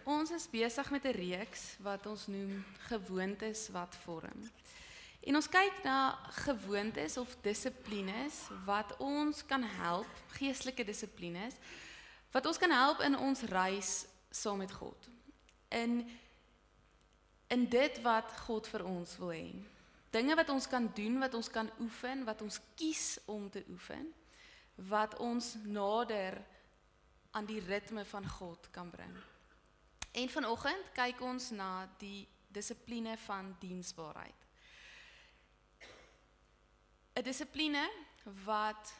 Ons is besig met 'n reeks wat ons noem gewoontes wat vorm. En ons kyk na gewoontes of dissiplines wat ons kan help, geestelike dissiplines, wat ons kan help in ons reis saam met God. In dit wat God vir ons wil hê. Dinge wat ons kan doen, wat ons kan oefen, wat ons kies om te oefen, wat ons nader aan die ritme van God kan bring. En vanoggend kyk ons na die dissipline van diensbaarheid. 'n Dissipline wat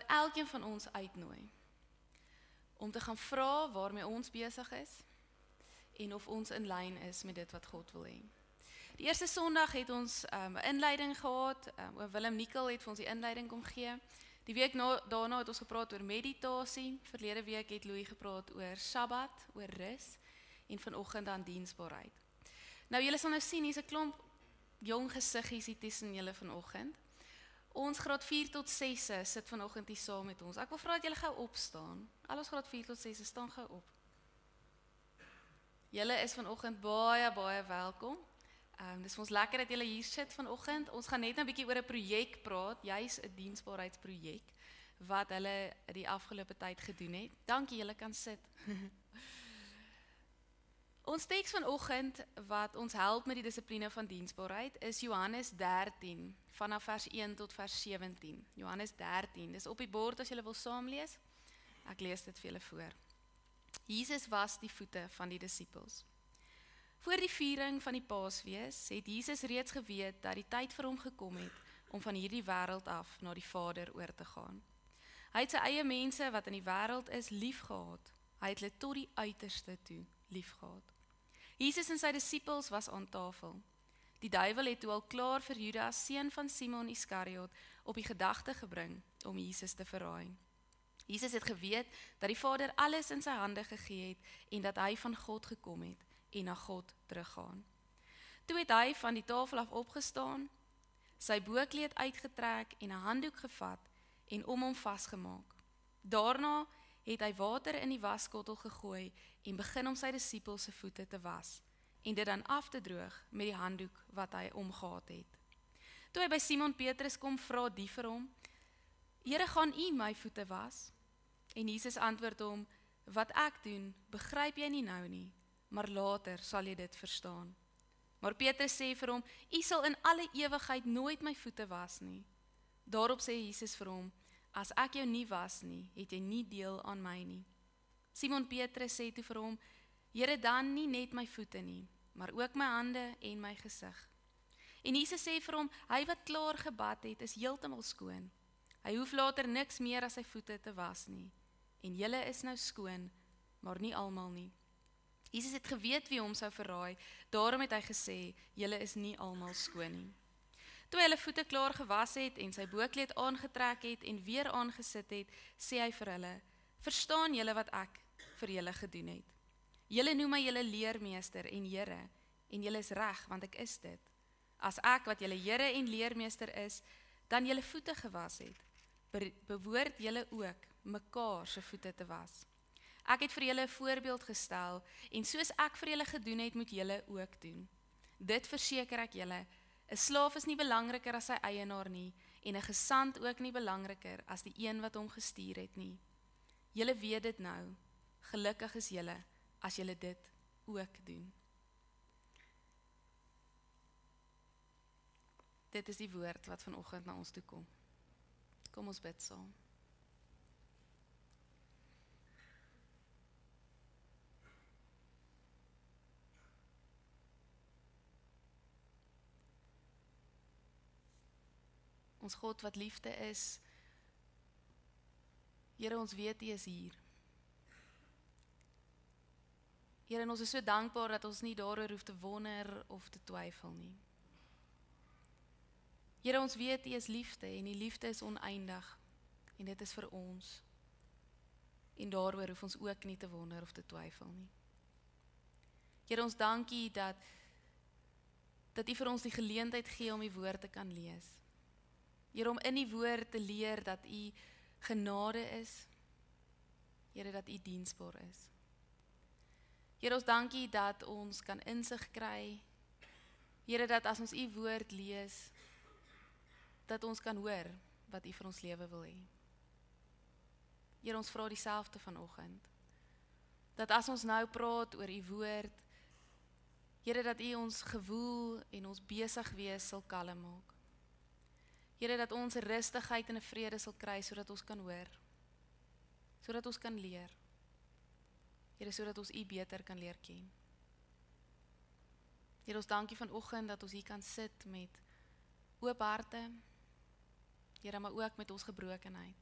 elkeen van ons uitnooi om te gaan vra waarmee ons besig is en of ons in lyn is met dit wat God wil hê. Die eerste Sondag het ons 'n inleiding gehad. Oom Willem Nikkel het vir ons die inleiding kom gee. Die week daarna het ons gepraat oor meditasie. Verlede week het Louis gepraat oor Sabbat, oor rus en vanoggend aan diensbaarheid. Nou julle sal nou sien, hier's 'n klomp jong gesiggies hier tussen julle vanoggend. Ons graad 4 tot 6 sit vanoggend hier saam met ons. Ek wil vra dat julle gou opstaan. Al ons graad 4 tot 6 staan gou op. Julle is vanoggend baie welkom. Dis vir ons lekker dat julle hier sit vanoggend. Ons gaan net 'n bietjie oor 'n projek praat, juis 'n diensbaarheidsprojek wat hulle die afgelope tyd gedoen het. Dankie, julle kan sit. Ons teks vanoggend wat ons help met die dissipline van diensbaarheid is Johannes 13 vanaf vers 1 tot vers 17. Johannes 13. Dis op die bord as julle wil saamlees. Ek lees dit vir julle voor. Jesus was die voete van die disippels. Voor die viering van die Paasfees het Jesus reeds geweet dat die tyd vir hom gekom het om van hierdie wêreld af na die Vader oor te gaan. Hy het sy eie mense wat in die wêreld is liefgehad. Hy het hulle tot die uiterste toe liefgehad. Jesus en sy disippels was aan tafel. Die duiwel het toe al klaar vir Judas, seun van Simon Iskariot, op die gedagte gebring om Jesus te verraai. Jesus het geweet dat die Vader alles in sy hande gegee het en dat hy van God gekom het en na God teruggaan. Toe het hy van die tafel af opgestaan, sy boekleed uitgetrek en 'n handdoek gevat en om hom vasgemaak. Daarna het hy water in die waskottel gegooi en begin om sy disippels se voete te was en dit dan af te droog met die handdoek wat hy omgehad het. Toe hy by Simon Petrus kom, vra die vir hom: "Here, gaan U my voete was?" En Jesus antwoord hom: "Wat ek doen, begryp jy nie nou nie, maar later sal jy dit verstaan." Maar Petrus sê vir hom: "U sal in alle ewigheid nooit my voete was nie." Daarop sê Jesus vir hom: "As ek jou nie was nie, het jy nie deel aan my nie." Simon Petrus sê toe vir hom: "Here, dan nie net my voete nie, maar ook my hande en my gesig." En Jesus sê vir hom: "Hy wat klaar gebad het, is heeltemal skoon. Hy hoef later niks meer as sy voete te was nie. En julle is nou skoon, maar nie almal nie." Jesus het geweet wie hom sou verraai, daarom het hy gesê: "Julle is nie almal skoon nie." Toe hy hulle voete klaar gewas het en sy boekleed aangetrek het en weer aangesit het, sê hy vir hulle: "Verstaan julle wat ek vir julle gedoen het? Julle noem my julle leermeester en Here, en julle is reg, want ek is dit. As ek wat julle Here en leermeester is, dan julle voete gewas het, behoort julle ook mekaar se voete te was. Ek het vir julle 'n voorbeeld gestel, en soos ek vir julle gedoen het, moet julle ook doen. Dit verseker ek julle, 'n slaaf is nie belangriker as sy eienaar nie, en 'n gesant ook nie belangriker as die een wat hom gestuur het nie. Julle weet dit nou, gelukkig is julle as julle dit ook doen." Dit is die woord wat vanoggend na ons toe kom. Kom ons bid saam. Ons God wat liefde is, Here, ons weet U is hier. Here, en ons is so dankbaar dat ons nie daaroor hoef te wonder of te twyfel nie. Here, ons weet U is liefde en die liefde is oneindig en dit is vir ons. En daaroor hoef ons ook nie te wonder of te twyfel nie. Here, ons dank U dat U vir ons die geleentheid gee om die woord te kan lees. Here, om in die woord te leer dat U genade is. Here, dat U diensbaar is. Here, ons dankie dat ons kan insig kry. Here, dat as ons U woord lees, dat ons kan hoor wat U vir ons lewe wil hê. Here, ons vra dieselfde vanoggend. Dat as ons nou praat oor U woord, Here, dat U ons gewoel en ons besig wees sal kalm maak. Here, dat ons 'n rustigheid en 'n vrede sal kry sodat ons kan hoor. Sodat ons kan leer. Here, sodat ons U beter kan leer ken. Here, ons dankie vanoggend dat ons hier kan sit met oop harte. Here, maar ook met ons gebrokenheid.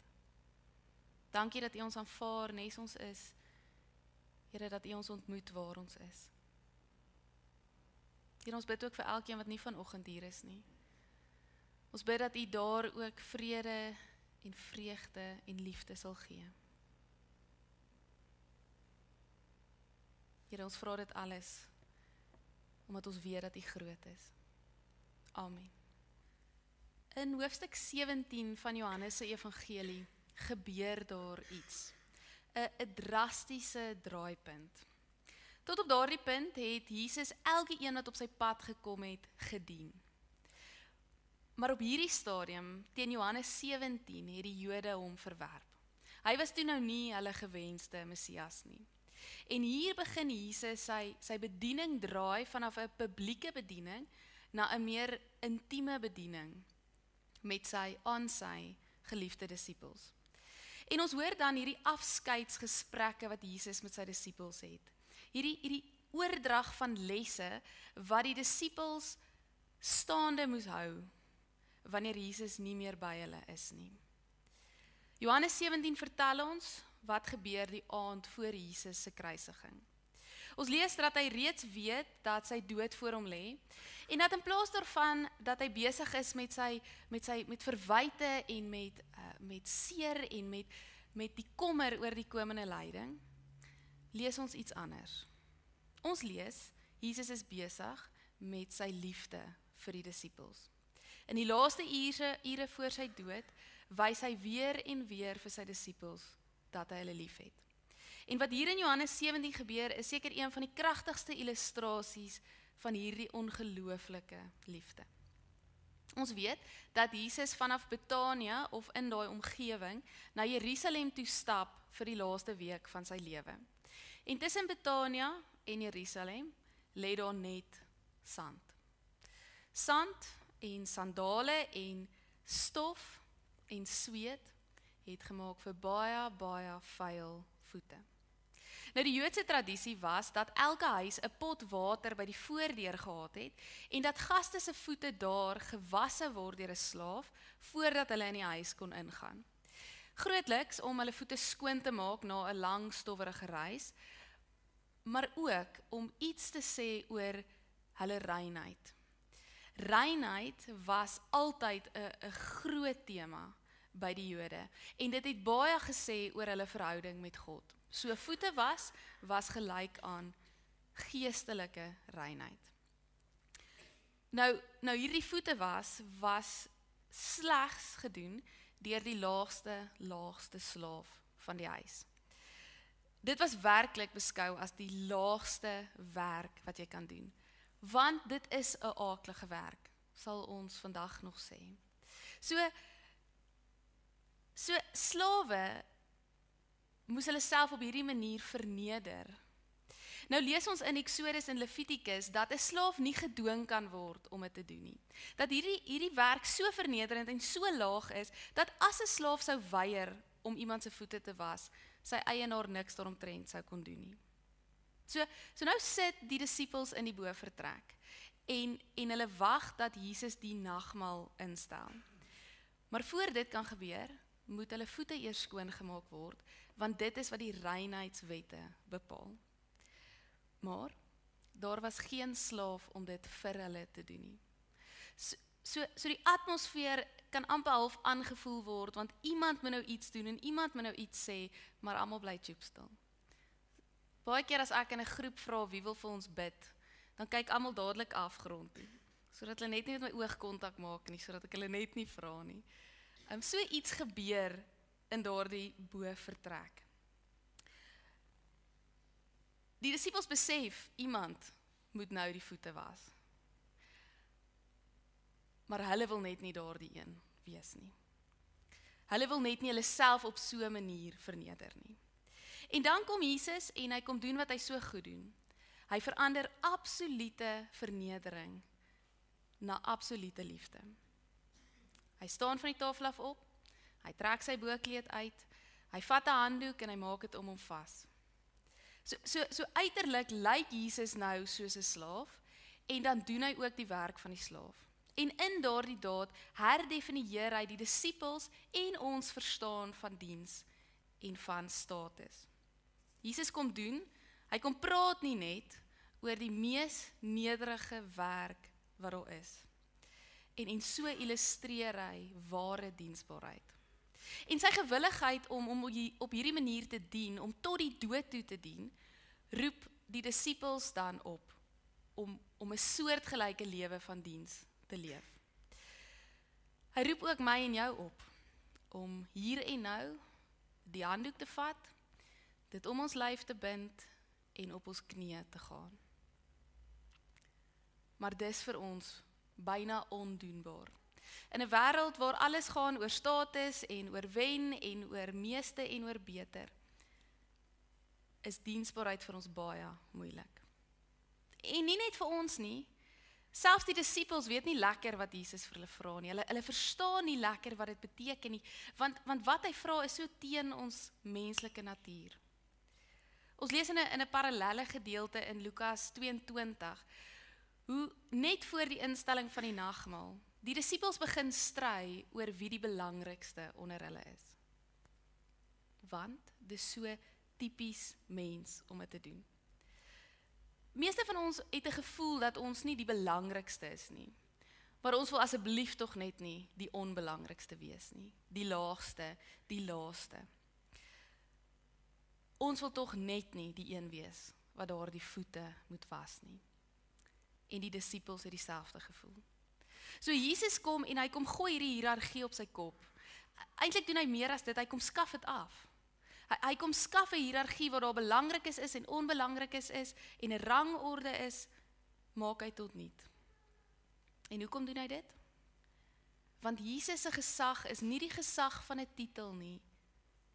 Dankie dat U ons aanvaar nes ons is. Here, dat U ons ontmoet waar ons is. Here, ons bid ook vir elkeen wat nie vanoggend hier is nie. Ons bid dat U daar ook vrede en vreugde en liefde sal gee. Here, ons vra dit alles, omdat ons weet dat U groot is. Amen. In hoofstuk 17 van Johannes se evangelie gebeur daar iets. 'n drastiese draaipunt. Tot op daardie punt het Jesus elke een wat op sy pad gekom het, gedien. Maar op hierdie stadium, teen Johannes 17, het die Jode hom verwerp. Hy was toe nou nie hulle gewenste Messias nie. En hier begin Jesus sy bediening draai vanaf 'n publieke bediening na 'n meer intieme bediening met aan sy geliefde disippels. En ons hoor dan hierdie afskeidsgesprekke wat Jesus met sy disippels het. Hierdie oordrag van lesse wat die disippels staande moes hou wanneer Jesus nie meer by hulle is nie. Johannes 17 vertel ons wat gebeur die aand voor Jesus se kruisiging. Ons lees dat hy reeds weet dat sy dood voor hom lê en dat in plaas daarvan dat hy besig is met verwyte en met seer en met die kommer oor die komende lyding, lees ons iets anders. Ons lees, Jesus is besig met sy liefde vir die disippels. In die laaste ure voor sy dood, wys hy weer en weer vir sy disippels dat hy hulle liefhet. En wat hier in Johannes 17 gebeur, is seker een van die kragtigste illustrasies van hierdie ongelooflike liefde. Ons weet dat Jesus vanaf Betania of in daai omgewing na Jerusalem toe stap vir die laaste week van sy lewe. En tussen Betania en Jerusalem lê daar net sand. Sand en sandale en stof en sweet het gemaak vir baie vuil voete. Nou die Joodse tradisie was dat elke huis 'n pot water by die voordeur gehad het en dat gaste se voete daar gewasse word deur 'n slaaf voordat hulle in die huis kon ingaan. Grootliks om hulle voete skoon te maak na 'n lang stowwerige reis, maar ook om iets te sê oor hulle reinheid. Reinheid was altyd 'n groot tema by die Jode en dit het baie gesê oor hulle verhouding met God. So voete was gelyk aan geestelike reinheid. Nou hierdie voete was slegs gedoen deur die laagste slaaf van die huis. Dit was werklik beskou as die laagste werk wat jy kan doen. Want dit is 'n aaklige werk, sal ons vandag nog sê. So slawe moes hulle self op hierdie manier verneder. Nou lees ons in Exodus en Levitikus dat 'n slaaf nie gedwing kan word om dit te doen nie. Dat hierdie werk so vernederend en so laag is, dat as 'n slaaf sou weier om iemand se voete te was, sy eienaar niks daaromtrent sou kon doen nie. So nou sit die disippels in die bovertrek en hulle wag dat Jesus die nagmaal instel. Maar voor dit kan gebeur, moet hulle voete eers skoon gemaak word, want dit is wat die reinheidswette bepaal. Maar daar was geen slaaf om dit vir hulle te doen nie. So die atmosfeer kan amper half aangevoel word, want iemand moet nou iets doen en iemand moet nou iets sê, maar almal bly stil. Baie keer as ek in 'n groep vra wie wil vir ons bid, dan kyk almal dadelik afgrond toe, sodat hulle net nie met my oogkontak maak nie, sodat ek hulle net nie vra nie. So iets gebeur in daardie bovertrek. Die disippels besef, iemand moet nou die voete was. Maar hulle wil net nie daardie een wees nie. Hulle wil net nie hulle self op so 'n manier verneder nie. En dan kom Jesus en hy kom doen wat hy so goed doen. Hy verander absolute vernedering na absolute liefde. Hy staan van die tafel af op, hy trek sy boekleed uit, hy vat 'n handdoek en hy maak dit om hom vas. So uiterlik lyk Jesus nou soos 'n slaaf en dan doen hy ook die werk van die slaaf. En in daardie daad herdefinieer hy die disippels en ons verstaan van diens en van status. Jesus kom doen, hy kom praat nie net oor die mees nederige werk wat daar is. En so illustreer hy ware diensbaarheid. En sy gewilligheid om op hierdie manier te dien, om tot die dood toe te dien, roep die disippels dan op om 'n soortgelyke lewe van diens te leef. Hy roep ook my en jou op om hier en nou die handdoek te vat, dit om ons lyf te bind en op ons knieë te gaan. Maar dis vir ons byna ondoenbaar. In 'n wêreld waar alles gaan oor status en oor wen en oor meeste en oor beter, is diensbaarheid vir ons baie moeilik. En nie net vir ons nie, selfs die disippels weet nie lekker wat Jesus vir hulle vra nie. Hulle verstaan nie lekker wat dit beteken nie, want wat hy vra is so teen ons menslike natuur. Ons lees in 'n parallelle gedeelte in Lukas 22, hoe net voor die instelling van die nagmaal, die disippels begin stry oor wie die belangrikste onder hulle is. Want dis so tipies mens om dit te doen. Meeste van ons het 'n gevoel dat ons nie die belangrikste is nie, maar ons wil asseblief tog net nie die onbelangrikste wees nie, die laagste, die laaste. Ons wil tog net nie die een wees wat daar die voete moet was nie. En die disippels het dieselfde gevoel. So Jesus kom en hy kom gooi hierdie hiërargie op sy kop. Eintlik doen hy meer as dit, hy kom skaf dit af. Hy kom skaf 'n hiërargie waar daar belangrikes is en onbelangrikes is en 'n rangorde is, maak hy tot niet. En hoekom doen hy dit? Want Jesus se gesag is nie die gesag van 'n titel nie,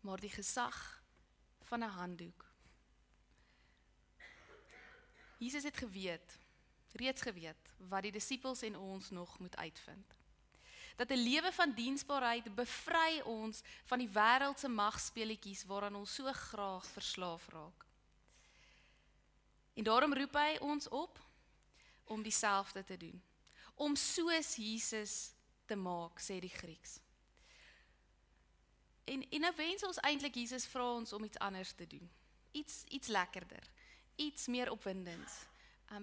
maar die gesag van 'n handdoek. Jesus het reeds geweet, wat die disippels en ons nog moet uitvind. Dat 'n lewe van diensbaarheid bevry ons van die wêreldse magspeletjies waaraan ons so graag verslaaf raak. En daarom roep hy ons op om dieselfde te doen. Om soos Jesus te maak, sê die Grieks. En nou wens ons eintlik Jesus vra ons om iets anders te doen. Iets lekkerder, iets meer opwindends,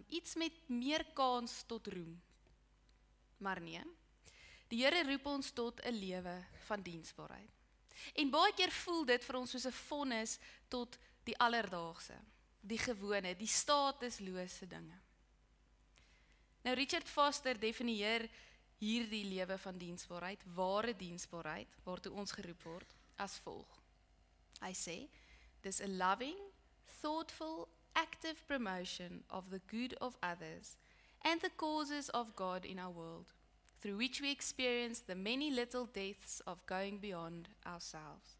iets met meer kans tot roem. Maar nee, die Here roep ons tot 'n lewe van diensbaarheid. En baie keer voel dit vir ons soos 'n vonnis tot die alledaagse, die gewone, die statuslose dinge. Nou Richard Foster definieer hierdie lewe van diensbaarheid, ware diensbaarheid, waartoe ons geroep word, as volg. Hy sê, dis a loving, thoughtful, active promotion of the good of others and the causes of God in our world, through which we experience the many little deaths of going beyond ourselves.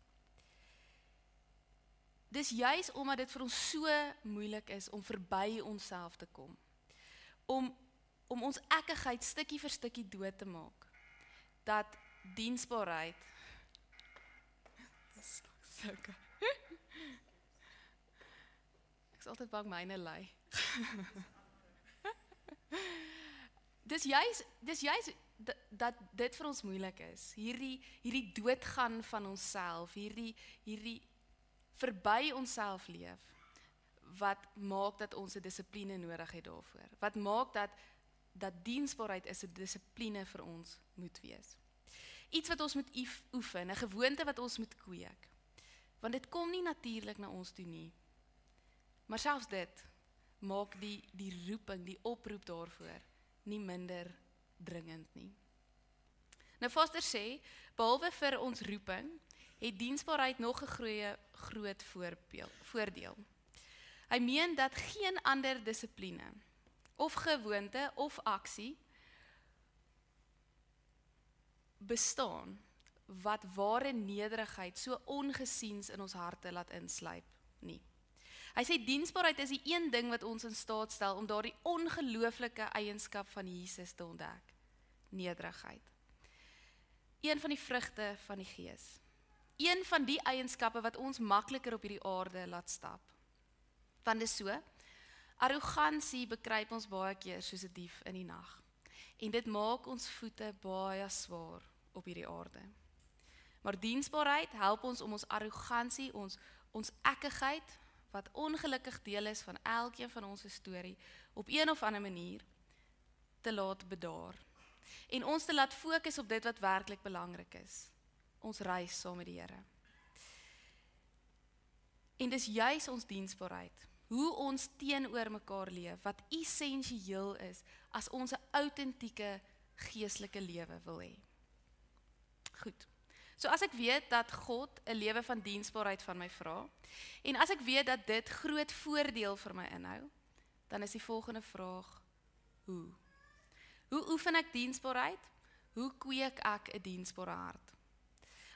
Dis juis omdat dit vir ons so moeilik is om verby onsself te kom, om ons ekkigheid stukkie vir stukkie dood te maak, dat diensbaarheid ek is altyd bang myne lei. Dis juis dat dit vir ons moeilik is, hierdie doodgaan van onsself, hierdie verby onsself leef, wat maak dat ons 'n dissipline nodig het daarvoor, wat maak dat diensbaarheid is 'n dissipline vir ons moet wees. Iets wat ons moet oefen, 'n gewoonte wat ons moet kweek, want dit kom nie natuurlik na ons toe nie, maar selfs dit maak die roeping, die oproep daarvoor, nie minder dringend nie. Nou Foster sê, behalwe vir ons roeping, het diensbaarheid nog 'n groot voordeel. Hy meen dat geen ander dissipline, of gewoonte, of aksie, bestaan, wat ware nederigheid so ongesiens in ons harte laat insluip nie. Hy sê diensbaarheid is die een ding wat ons in staat stel om daardie ongelooflike eienskap van Jesus te ontdek. Nederigheid. Een van die vrugte van die Gees. Een van die eienskappe wat ons makliker op hierdie aarde laat stap. Want dis so, arrogansie bekruip ons baie keer soos 'n dief in die nag. En dit maak ons voete baie swaar op hierdie aarde. Maar diensbaarheid help ons om ons arrogansie, ons ekkigheid, wat ongelukkig deel is van elkeen van ons storie, op een of ander manier te laat bedaar. En ons te laat fokus op dit wat werklik belangrik is. Ons reis saam met die Here. En dis juis ons diensbaarheid, hoe ons teenoor mekaar leef, wat essensieel is, as ons 'n autentieke geestelike lewe wil hê. Goed. So as ek weet dat God 'n lewe van diensbaarheid van my vra, en as ek weet dat dit groot voordeel vir my inhou, dan is die volgende vraag, hoe? Hoe oefen ek diensbaarheid? Hoe kweek ek 'n diensbare hart?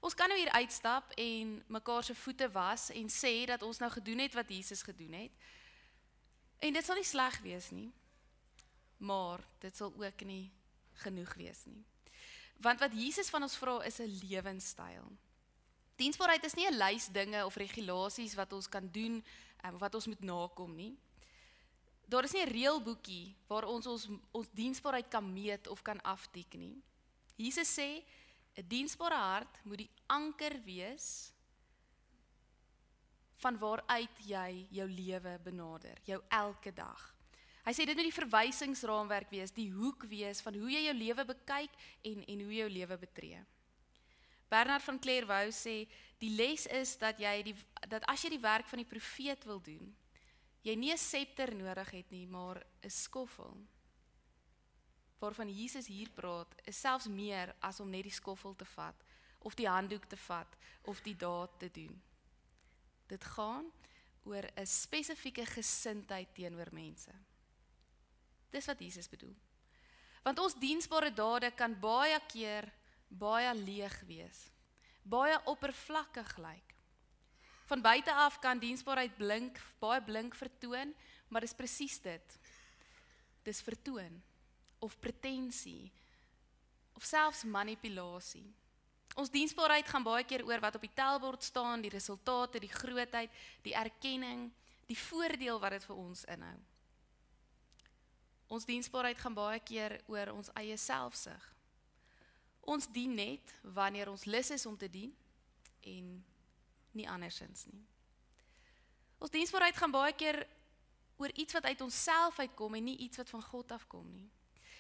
Ons kan nou hier uitstap en mekaar se voete was en sê dat ons nou gedoen het wat Jesus gedoen het. En dit sal nie sleg wees nie, maar dit sal ook nie genoeg wees nie. Want wat Jesus van ons vra is 'n lewenstyl. Diensbaarheid is nie 'n lys dinge of regulasies wat ons kan doen, wat ons moet nakom nie. Daar is nie 'n reëlboekie waar ons diensbaarheid kan meet of kan aftik nie. Jesus sê, 'n diensbare hart moet die anker wees van waaruit jy jou lewe benader, jou elke dag. Hy sê dit moet die verwysingsraamwerk wees, die hoek wees van hoe jy jou lewe bekyk en hoe jy jou lewe betree. Bernard van Clairvaux sê, die les is dat as jy die werk van die profeet wil doen, jy nie 'n scepter nodig het nie, maar 'n skoffel. Waarvan Jesus hier praat, is selfs meer as om net die skoffel te vat, of die handdoek te vat, of die daad te doen. Dit gaan oor 'n spesifieke gesindheid teenoor mense. Dis wat Jesus bedoel. Want ons diensbare dade kan baie keer baie leeg wees, baie oppervlakkig lyk. Van buite af kan diensbaarheid baie blink vertoon, maar dis presies dit. Dis vertoon, of pretensie, of selfs manipulasie. Ons diensbaarheid gaan baie keer oor wat op die telbord staan, die resultate, die grootheid, die erkenning, die voordeel wat dit vir ons inhou. Ons diensbaarheid gaan baie keer oor ons eie selfsug. Ons dien net wanneer ons lus is om te dien en nie andersins nie. Ons diensbaarheid gaan baie keer oor iets wat uit onsself uitkom en nie iets wat van God afkom nie.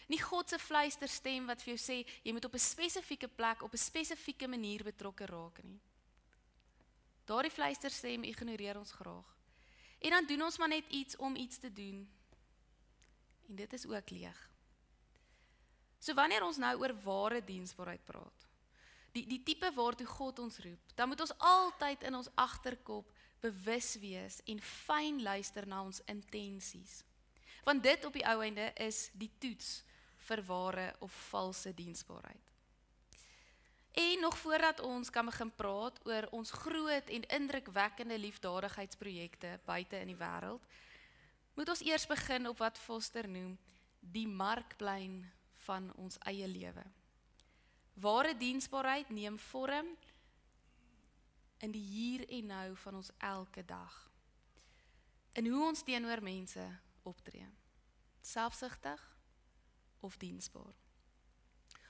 Nie God se fluisterstem wat vir jou sê, jy moet op 'n spesifieke plek, op 'n spesifieke manier betrokke raak nie. Daardie fluisterstem ignoreer ons graag. En dan doen ons maar net iets om iets te doen. En dit is ook leeg. So wanneer ons nou oor ware diensbaarheid praat, die tipe waartoe God ons roep, dan moet ons altyd in ons agterkop bewus wees en fyn luister na ons intensies. Want dit op die ou einde is die toets vir ware of valse diensbaarheid. En nog voordat ons kan begin praat oor ons groot en indrukwekkende liefdadigheidsprojekte buite in die wêreld, moet ons eers begin op wat Foster noem, die markplein van ons eie lewe. Ware diensbaarheid neem vorm in die hier en nou van ons elke dag. In hoe ons teenoor mense optree. Selfsugtig of diensbaar.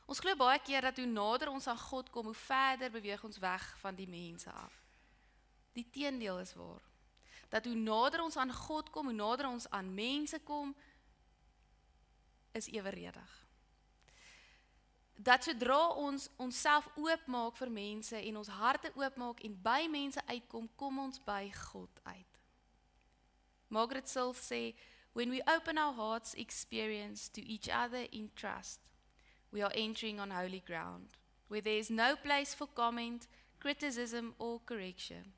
Ons glo baie keer dat hoe nader ons aan God kom, hoe verder beweeg ons weg van die mense af. Die teendeel is waar. Dat hoe nader ons aan God kom, hoe nader ons aan mense kom, is eweredig. Dat sodra ons onsself oopmaak vir mense en ons harte oopmaak en by mense uitkom, kom ons by God uit. Margaret Silf sê, when we open our hearts experience to each other in trust, we are entering on holy ground, where there is no place for comment, criticism or correction.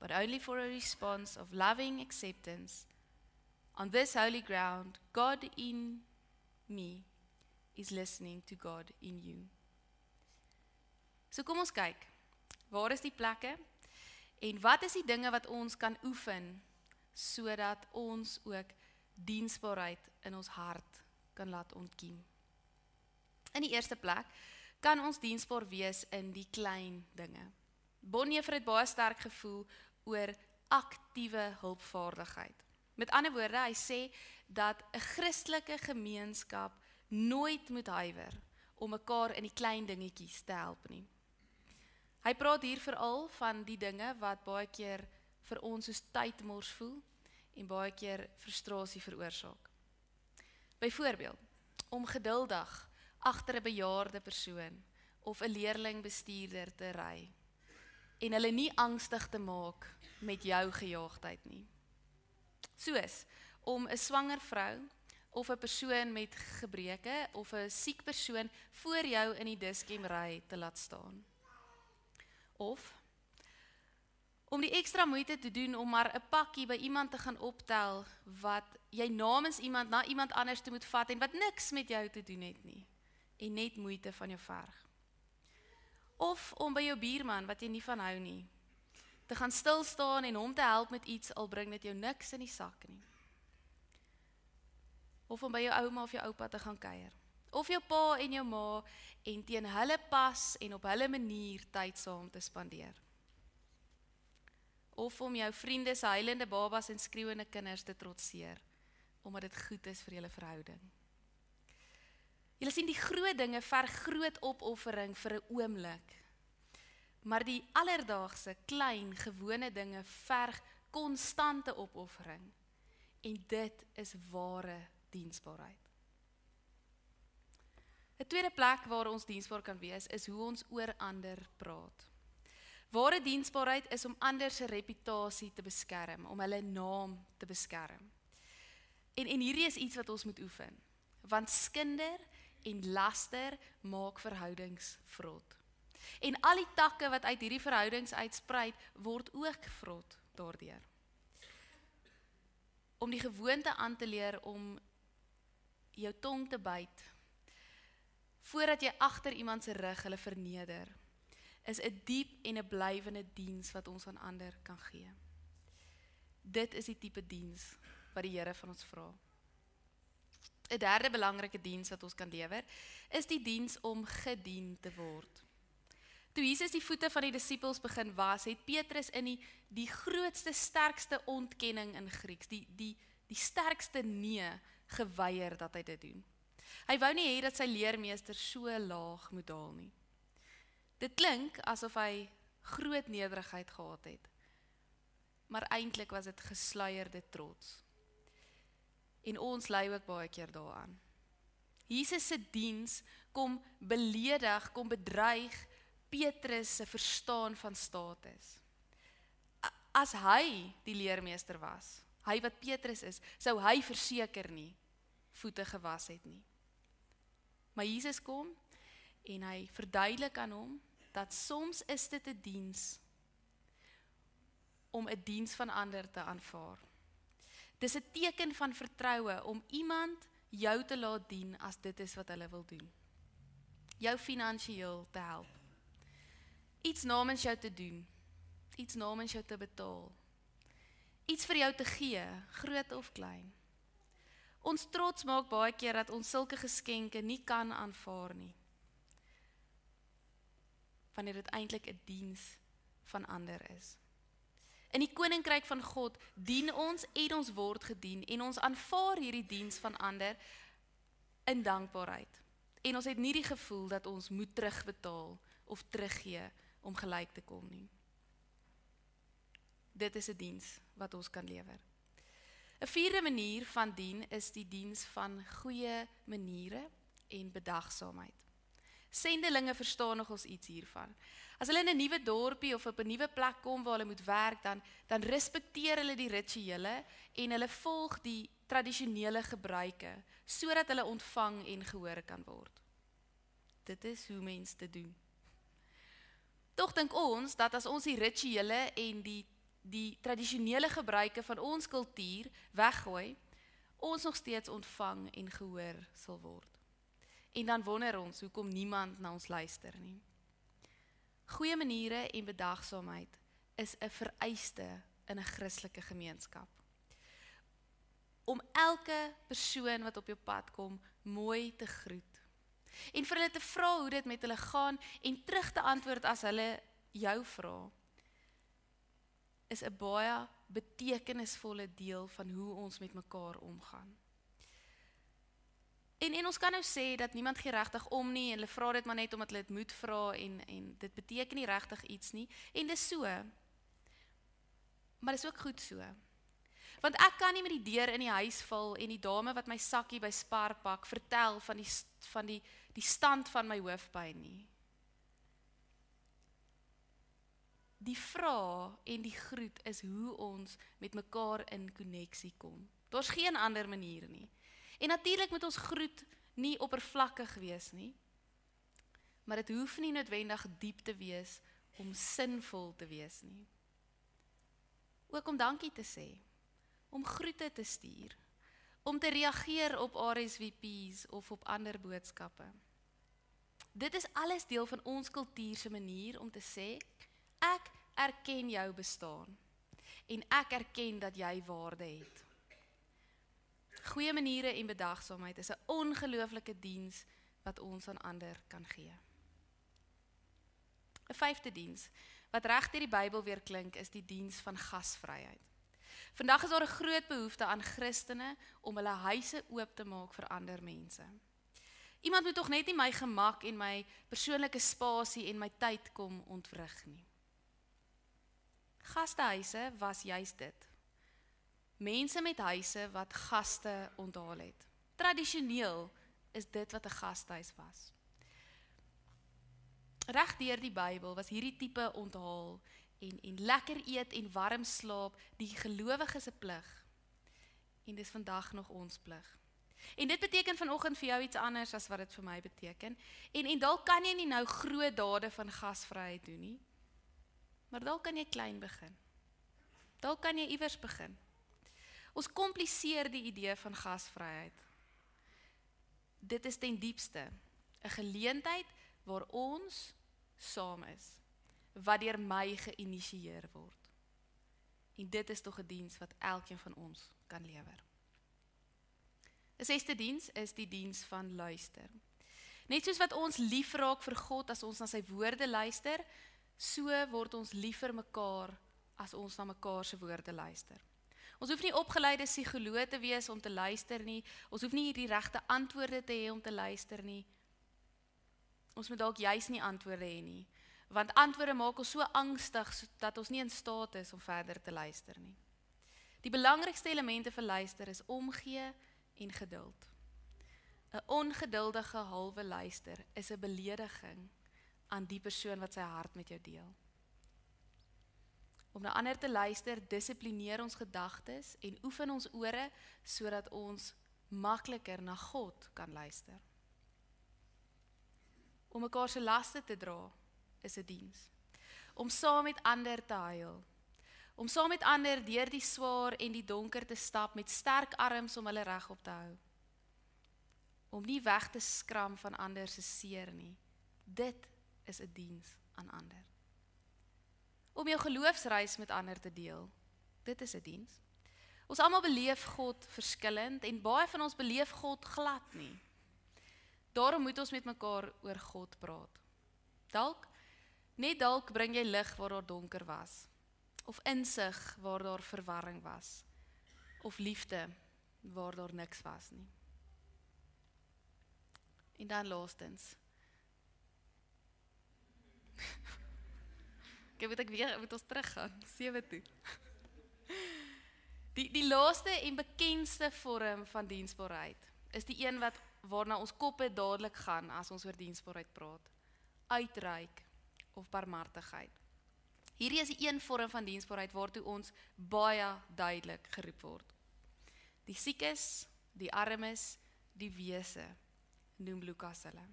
but only for a response of loving acceptance. On this holy ground, God in me is listening to God in you. So kom ons kyk, waar is die plekke en wat is die dinge wat ons kan oefen sodat ons ook diensbaarheid in ons hart kan laat ontkiem. In die eerste plek kan ons diensbaar wees in die klein dinge. Bonhoeffer het baie sterk gevoel oor aktiewe hulpvaardigheid. Met ander woorde, hy sê dat 'n Christelike gemeenskap nooit moet huiwer om mekaar in die klein dingetjies te help nie. Hy praat hier veral van die dinge wat baie keer vir ons soos tydmors voel en baie keer frustrasie veroorsaak. Byvoorbeeld, om geduldig agter 'n bejaarde persoon of 'n leerlingbestuurder te ry en hulle nie angstig te maak met jou gejaagdheid nie. Soos om 'n swanger vrou of 'n persoon met gebreke of 'n siek persoon voor jou in die diskem ry te laat staan. Of om die ekstra moeite te doen om maar 'n pakkie by iemand te gaan optel wat jy namens iemand na iemand anders toe moet vat en wat niks met jou te doen het nie en net moeite van jou verg. Of om by jou buurman wat jy nie van hou nie te gaan stil staan en hom te help met iets al bring dit jou niks in die sak nie. Of om by jou ouma of jou oupa te gaan kuier. Of jou pa en jou ma en teen hulle pas en op hulle manier tyd saam te spandeer. Of om jou vriende se huilende babas en skreeuende kinders te trotseer, omdat dit goed is vir julle verhouding. Julle sien, die groot dinge verg groot opoffering vir 'n oomblik, maar die alledaagse, klein, gewone dinge verg konstante opoffering, en dit is ware diensbaarheid. 'n tweede plek waar ons diensbaar kan wees, is hoe ons oor ander praat. Ware diensbaarheid is om ander se reputasie te beskerm, om hulle naam te beskerm. En hierdie is iets wat ons moet oefen, want skinder en laster maak verhoudings vrot. En al die takke wat uit hierdie verhoudings uitspruit, word ook vrot daardeur. Om die gewoonte aan te leer om jou tong te byt, voordat jy agter iemand se rug hulle verneder, is 'n diep en 'n blywende diens wat ons aan ander kan gee. Dit is die tipe diens wat die Here van ons vra. 'n derde belangrike diens wat ons kan lewer, is die diens om gedien te word. Toe Jesus die voete van die disippels begin was, het Petrus in die grootste, sterkste ontkenning in Grieks, die sterkste nee geweier dat hy dit doen. Hy wou nie hê dat sy leermeester so laag moet daal nie. Dit klink asof hy groot nederigheid gehad het, maar eintlik was dit gesluierde trots. En ons lei ook baie keer daaraan. Jesus se diens kom beledig, kom bedreig Petrus se verstaan van status. As hy die leermeester was, hy wat Petrus is, sou hy verseker nie voete gewas het nie. Maar Jesus kom en hy verduidelik aan hom dat soms is dit 'n diens om 'n diens van ander te aanvaar. Dis 'n teken van vertroue om iemand jou te laat dien as dit is wat hulle wil doen. Jou finansiëel te help. Iets namens jou te doen. Iets namens jou te betaal. Iets vir jou te gee, groot of klein. Ons trots maak baie keer dat ons sulke geskenke nie kan aanvaar nie, wanneer dit eintlik 'n diens van ander is. In die koninkryk van God dien ons en ons word gedien en ons aanvaar hierdie diens van ander in dankbaarheid. En ons het nie die gevoel dat ons moet terugbetaal of teruggee om gelyk te kom nie. Dit is 'n diens wat ons kan lewer. 'n vierde manier van dien is die diens van goeie maniere en bedagsaamheid. Sendelinge verstaan nog ons iets hiervan. As hulle in 'n nuwe dorpie of op 'n nuwe plek kom waar hulle moet werk, dan respekteer hulle die rituele en hulle volg die tradisionele gebruike, sodat hulle ontvang en gehoor kan word. Dit is hoe mense dit doen. Tog dink ons dat as ons die rituele en die die tradisionele gebruike van ons kultuur weggooi, ons nog steeds ontvang en gehoor sal word. En dan wonder ons hoekom niemand na ons luister nie. Goeie maniere en bedagsaamheid is 'n vereiste in 'n Christelike gemeenskap. Om elke persoon wat op jou pad kom mooi te groet. En vir hulle te vra hoe dit met hulle gaan en terug te antwoord as hulle jou vra, is 'n baie betekenisvolle deel van hoe ons met mekaar omgaan. En ons kan nou sê dat niemand gee regtig om nie en hulle vra dit maar net omdat hulle dit moet vra en dit beteken nie regtig iets nie. En dis so. Maar dis ook goed so. Want ek kan nie met die deur in die huis val en die dame wat my sakkie by Spar pak vertel van die stand van my hoofpyn nie. Die vraag en die groet is hoe ons met mekaar in koneksie kom. Daar's geen ander manier nie. En natuurlik moet ons groet nie oppervlakkig wees nie. Maar dit hoef nie noodwendig diep te wees om sinvol te wees nie. Ook om dankie te sê, om groete te stuur, om te reageer op RSVP's of op ander boodskappe. Dit is alles deel van ons kultuur se manier om te sê, ek erken jou bestaan en ek erken dat jy waarde het. Goeie maniere en bedagsaamheid is 'n ongelooflike diens wat ons aan ander kan gee. 'n vyfde diens, wat reg deur die Bybel weer klink, is die diens van gasvryheid. Vandag is daar 'n groot behoefte aan Christene om hulle huise oop te maak vir ander mense. Iemand moet tog net nie my gemak en my persoonlike spasie en my tyd kom ontwrig nie. Gastehuise was juist dit. Mense met huise wat gaste onthaal het. Tradisioneel is dit wat 'n gastehuis was. Reg deur die Bybel was hierdie tipe onthaal en lekker eet en warm slaap die gelowige se plig. En dis vandag nog ons plig. En dit beteken vanoggend vir jou iets anders as wat dit vir my beteken. En dalk kan jy nie nou groot dade van gasvryheid doen nie. Maar dalk kan jy klein begin. Dalk kan jy iewers begin. Ons kompliseer die idee van gasvryheid. Dit is ten diepste 'n geleentheid waar ons saam is, wat deur my geïnisieer word. En dit is tog 'n diens wat elkeen van ons kan lewer. 'n sesde diens is die diens van luister. Net soos wat ons lief raak vir God as ons na sy woorde luister, so word ons lief vir mekaar as ons na mekaar se woorde luister. Ons hoef nie opgeleide psigoloë te wees om te luister nie. Ons hoef nie die regte antwoorde te hê om te luister nie. Ons moet dalk juis nie antwoorde hê nie, want antwoorde maak ons so angstig dat ons nie in staat is om verder te luister nie. Die belangrikste elemente vir luister is omgee en geduld. 'n Ongeduldige halwe luister is 'n belediging aan die persoon wat sy hart met jou deel. Om na ander te luister, dissiplineer ons gedagtes en oefen ons ore sodat ons makliker na God kan luister. Om mekaar se laste te dra is 'n diens. Om saam met ander te huil. Om saam met ander deur die swaar en die donker te stap met sterk arms om hulle regop te hou. Om nie weg te skram van ander se seer nie. Dit is 'n diens aan ander. Om jou geloofsreis met ander te deel. Dit is 'n diens. Ons almal beleef God verskillend en baie van ons beleef God glad nie. Daarom moet ons met mekaar oor God praat. Dalk bring jy lig waar daar donker was. Of insig waar daar verwarring was. Of liefde waar daar niks was nie. En dan laastens. Moet ons teruggaan, 7 toe. Die laaste en bekendste vorm van diensbaarheid is die een waarna ons koppe dadelik gaan as ons oor diensbaarheid praat. Uitreik of barmhartigheid. Hierdie is die een vorm van diensbaarheid waartoe ons baie duidelik geroep word. Die siekes, die armes, die wese, noem Lukas hulle.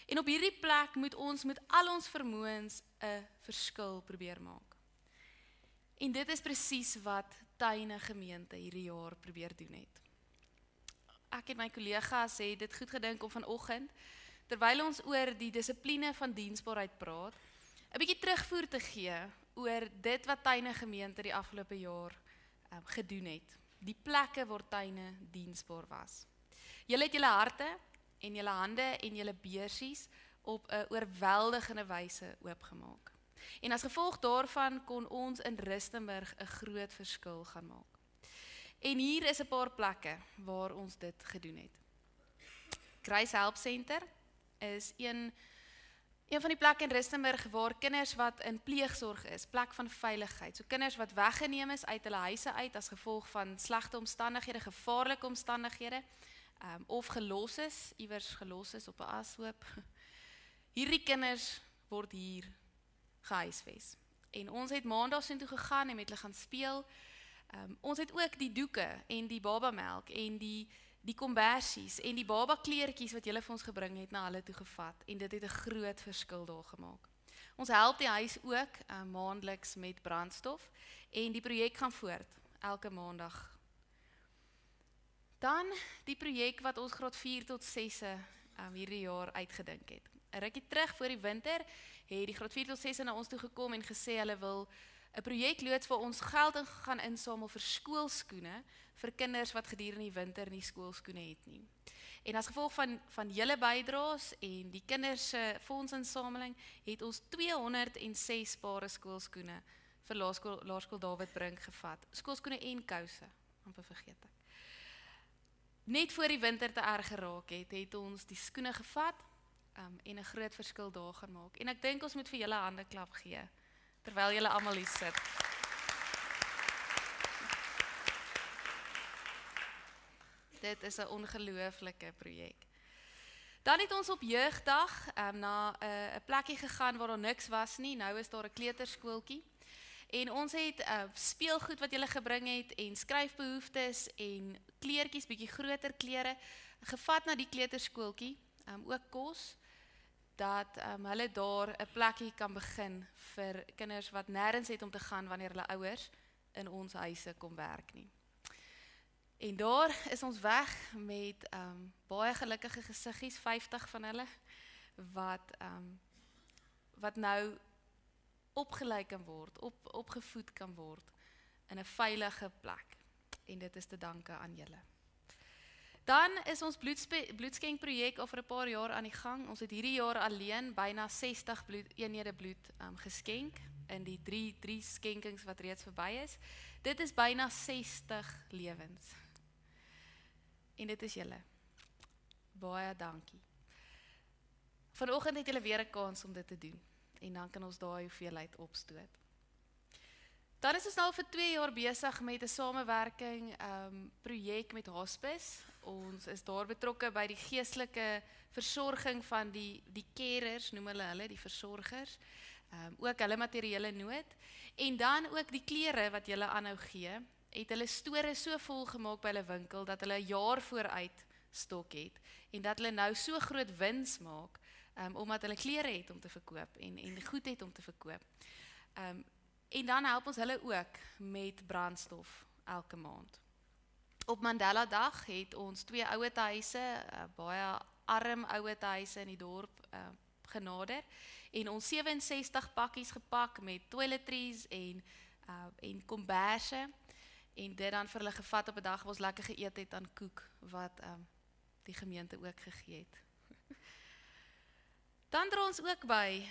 En op hierdie plek moet ons met al ons vermoëns 'n verskil probeer maak. En dit is presies wat Tuine Gemeente hierdie jaar probeer doen het. Ek en my kollegas het dit goed gedink om vanoggend, terwyl ons oor die dissipline van diensbaarheid praat, 'n bietjie terugvoer te gee oor dit wat Tuine Gemeente die afgelope jaar gedoen het. Die plekke waar tuine diensbaar was. Julle het julle harte en julle hande en julle beursies op 'n oorweldigende wyse oopgemaak. En as gevolg daarvan kon ons in Rustenburg 'n groot verskil gaan maak. En hier is 'n paar plekke waar ons dit gedoen het. Grace Help Center is een van die plekke in Rustenburg waar kinders wat in pleegsorg is, plek van veiligheid. So kinders wat weggeneem is uit hulle huise uit as gevolg van slegte omstandighede, gevaarlike omstandighede, of iewers gelos is op 'n ashoop. Hierdie kinders word hier gehuisves. En ons het maandag soontoe gegaan en met hulle gaan speel. Ons het ook die doeke en die babamelk en die kombersies en die baba kleertjies wat julle vir ons gebring het na hulle toe gevat. En dit het 'n groot verskil daar gemaak. Ons help die huis ook maandeliks met brandstof en die projek gaan voort elke maandag. Dan die projek wat ons graad 4 tot 6 hierdie jaar uitgedink het. 'n Rukkie terug voor die winter het die graad 4 tot 6 na ons toe gekom en gesê hulle wil 'n projek loods waar ons geld gaan insamel vir skoolskoene vir kinders wat gedurende die winter nie skoolskoene het nie. En as gevolg van julle bydraes en die kinders se fondsinsameling het ons 206 pare skoolskoene vir Laerskool David Brink gevat. Skoolskoene en kouse, amper vergeet ek. Net voor die winter te erg geraak het ons die skoene gevat en 'n groot verskil daar gaan maak. En ek dink ons moet vir julle hande klap gee, terwyl julle almal hier sit. Dit is 'n ongelooflike projek. Dan het ons op jeugdag na 'n plekkie gegaan waar daar niks was nie. Nou is daar 'n kleuterskooltjie. En ons het speelgoed wat julle gebring het en skryfbehoeftes en kleertjies, bietjie groter klere, gevat na die kleuterskooltjie, ook kos, dat hulle daar 'n plekkie kan begin vir kinders wat nêrens het om te gaan wanneer hulle ouers in ons huise kom werk nie. En daar is ons weg met baie gelukkige gesiggies, 50 van hulle, wat nou opgelei kan word, opgevoed kan word in 'n veilige plek. En dit is te danke aan julle. Dan is ons bloedskenkprojek al vir 'n paar jaar aan die gang. Ons het hierdie jaar alleen byna 60 eenhede bloed geskenk in die drie skenkings wat reeds verby is. Dit is byna 60 lewens. En dit is julle. Baie dankie. Vanoggend het julle weer 'n kans om dit te doen. En dan kan ons daai hoeveelheid opstoot. Dan is ons nou vir 2 jaar besig met 'n samewerking projek met Hospice. Ons is daar betrokke by die geestelike versorging van die carers, noem hulle die versorgers. Ook hulle materiële nood. En dan ook die klere wat julle aanhou gee, het hulle store so vol gemaak by hulle winkel dat hulle 'n jaar vooruit stok het en dat hulle nou so groot wins maak omdat hulle klere het om te verkoop en goed het om te verkoop. En dan help ons hulle ook met brandstof elke maand. Op Mandela Dag het ons 2 ouetehuise, baie arm ouetehuise in die dorp genader en ons 67 pakkies gepak met toiletries en komberse en dit dan vir hulle gevat op 'n dag waar ons lekker geëet het aan koek wat die gemeente ook gegee het. Dan dra ons ook by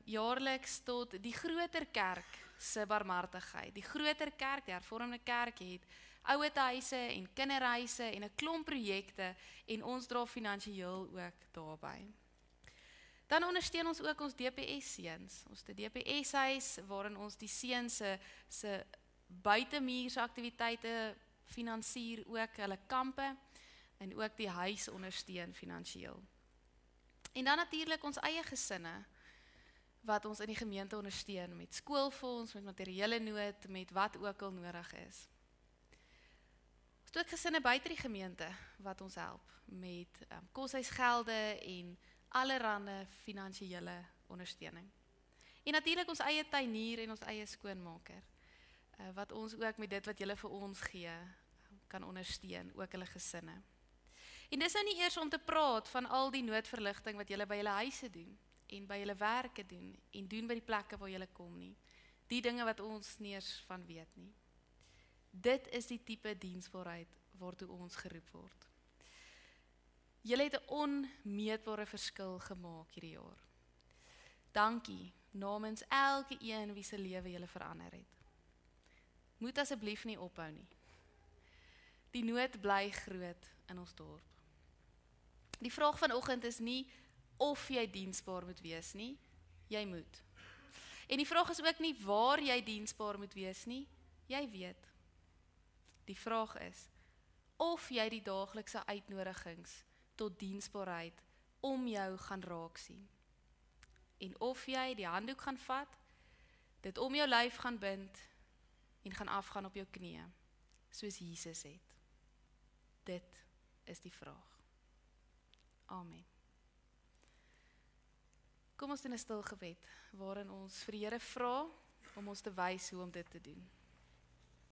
jaarliks tot die groter kerk se barmhartigheid. Die groter kerk, die hervormde kerk het ouetehuise en kinderhuise en 'n klomp projekte en ons dra finansiëel ook daarbey. Dan ondersteun ons ook ons DPS seuns. Ons het 'n DPS huis waarin ons die seuns se buitemuurse aktiwiteite finansier, ook hulle kampe en ook die huis ondersteun finansiëel. En dan natuurlik ons eie gesinne wat ons in die gemeente ondersteun met skoolfonds, met materiële nood, met wat ook al nodig is. Ons het ook gesinne buite die gemeente wat ons help met koshuisgelde en allerhande finansiële ondersteuning. En natuurlik ons eie tuinier en ons eie skoonmaker. wat ons ook met dit wat julle vir ons gee, kan ondersteun, ook hulle gesinne. En dis nou nie eers om te praat van al die noodverligting wat julle by julle huise doen, en by julle werke doen, en doen by die plekke waar julle kom nie. Die dinge wat ons nie eens van weet nie. Dit is die tipe diensbaarheid waartoe ons geroep word. Julle het 'n onmeetbare verskil gemaak hierdie jaar. Dankie namens elke een wie se lewe julle verander het. Moet asseblief nie ophou nie. Die nood bly groot in ons dorp. Die vraag vanoggend is nie of jy diensbaar moet wees nie, jy moet. En die vraag is ook nie waar jy diensbaar moet wees nie, jy weet. Die vraag is of jy die daaglikse uitnodigings tot diensbaarheid om jou gaan raak sien. En of jy die handdoek gaan vat, dit om jou lyf gaan bind en gaan afgaan op jou knieë, soos Jesus het. Dit is die vraag. Amen. Kom ons doen 'n stil gebed waarin ons vir die Here vra om ons te wys hoe om dit te doen.